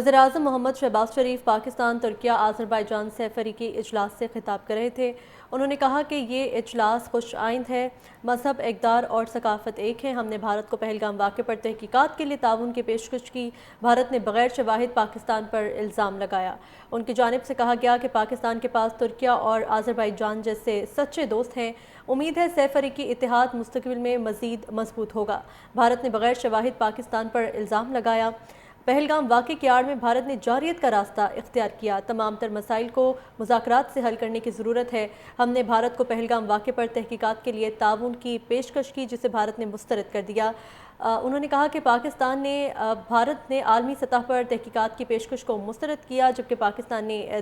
وزیراعظم محمد شہباز شریف پاکستان، ترکیہ، آذربائیجان سہ-فریقی اجلاس سے خطاب کر رہے تھے۔ انہوں نے کہا کہ یہ اجلاس خوش آئند ہے۔ مذہب، اقدار اور ثقافت ایک ہیں۔ ہم نے بھارت کو پہلگام واقعے پر تحقیقات کے لیے تعاون کی پیشکش کی۔ بھارت نے بغیر شواہد پاکستان پر الزام لگایا۔ ان کی جانب سے کہا گیا کہ پاکستان کے پاس ترکیہ اور آذربائیجان جیسے سچے دوست ہیں۔ امید ہے سہ-فریقی اتحاد مستقبل میں مزید مضبوط ہوگا۔ بھارت نے بغیر شواہد پاکستان پر الزام لگایا۔ پہلگام واقعے کی آڑ میں بھارت نے جارحیت کا راستہ اختیار کیا۔ تمام تر مسائل کو مذاکرات سے حل کرنے کی ضرورت ہے۔ ہم نے بھارت کو پہلگام واقعے پر تحقیقات کے لیے تعاون کی پیشکش کی، جسے بھارت نے مسترد کر دیا۔ انہوں نے کہا کہ بھارت نے عالمی سطح پر تحقیقات کی پیشکش کو مسترد کیا، جبکہ پاکستان نے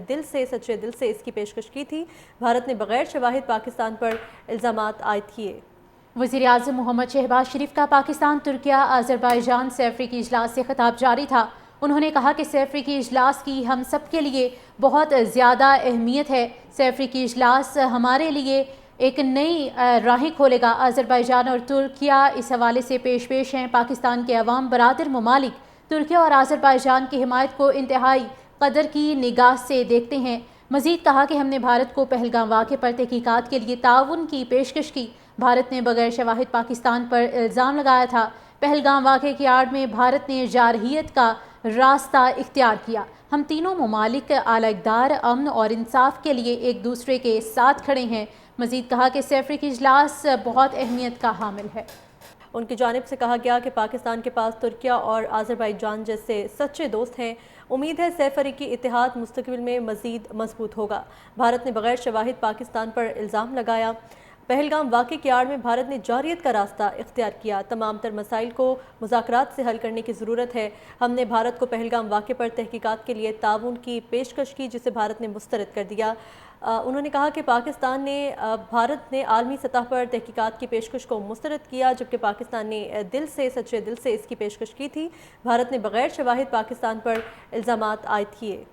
سچے دل سے اس کی پیشکش کی تھی۔ بھارت نے بغیر شواہد پاکستان پر الزامات عائد کیے۔ وزیراعظم محمد شہباز شریف کا پاکستان، ترکیہ، آذربائیجان سہ-فریقی اجلاس سے خطاب جاری تھا۔ انہوں نے کہا کہ سہ-فریقی اجلاس کی ہم سب کے لیے بہت زیادہ اہمیت ہے۔ سہ-فریقی اجلاس ہمارے لیے ایک نئی راہیں کھولے گا۔ آذربائیجان اور ترکیہ اس حوالے سے پیش ہیں۔ پاکستان کے عوام برادر ممالک ترکیہ اور آذربائیجان کی حمایت کو انتہائی قدر کی نگاہ سے دیکھتے ہیں۔ مزید کہا کہ ہم نے بھارت کو پہلگام واقعے پر تحقیقات کے لیے تعاون کی پیشکش کی۔ بھارت نے بغیر شواہد پاکستان پر الزام لگایا تھا۔ پہلگام واقعے کی آڑ میں بھارت نے جارحیت کا راستہ اختیار کیا۔ ہم تینوں ممالک اعلیٰ اقدار، امن اور انصاف کے لیے ایک دوسرے کے ساتھ کھڑے ہیں۔ مزید کہا کہ سہ-فریقی اجلاس بہت اہمیت کا حامل ہے۔ ان کی جانب سے کہا گیا کہ پاکستان کے پاس ترکیہ اور آذربائیجان جیسے سچے دوست ہیں۔ امید ہے سہ-فریقی اتحاد مستقبل میں مزید مضبوط ہوگا۔ بھارت نے بغیر شواہد پاکستان پر الزام لگایا۔ پہلگام واقعے کی آڑ میں بھارت نے جارحیت کا راستہ اختیار کیا۔ تمام تر مسائل کو مذاکرات سے حل کرنے کی ضرورت ہے۔ ہم نے بھارت کو پہلگام واقعے پر تحقیقات کے لیے تعاون کی پیشکش کی، جسے بھارت نے مسترد کر دیا۔ انہوں نے کہا کہ بھارت نے عالمی سطح پر تحقیقات کی پیشکش کو مسترد کیا، جبکہ پاکستان نے سچے دل سے اس کی پیشکش کی تھی۔ بھارت نے بغیر شواہد پاکستان پر الزامات عائد کیے۔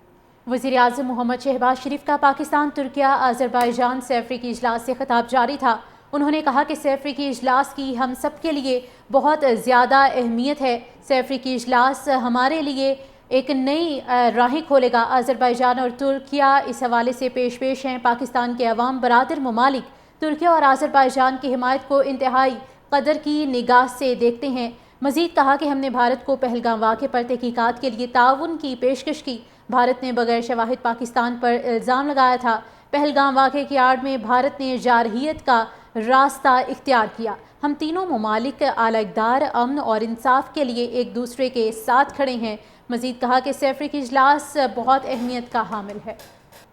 وزیراعظم محمد شہباز شریف کا پاکستان، ترکیہ، آذربائیجان سہ-فریقی اجلاس سے خطاب جاری تھا۔ انہوں نے کہا کہ سہ-فریقی اجلاس کی ہم سب کے لیے بہت زیادہ اہمیت ہے۔ سہ-فریقی اجلاس ہمارے لیے ایک نئی راہیں کھولے گا۔ آذربائیجان اور ترکیہ اس حوالے سے پیش ہیں۔ پاکستان کے عوام برادر ممالک ترکیہ اور آذربائیجان کی حمایت کو انتہائی قدر کی نگاہ سے دیکھتے ہیں۔ مزید کہا کہ ہم نے بھارت کو پہلگام واقعے پر تحقیقات کے لیے تعاون کی پیشکش کی۔ بھارت نے بغیر شواہد پاکستان پر الزام لگایا تھا۔ پہلگام واقعے کی آڑ میں بھارت نے جارحیت کا راستہ اختیار کیا۔ ہم تینوں ممالک اعلیٰ اقدار، امن اور انصاف کے لیے ایک دوسرے کے ساتھ کھڑے ہیں۔ مزید کہا کہ سہ-فریقی اجلاس بہت اہمیت کا حامل ہے۔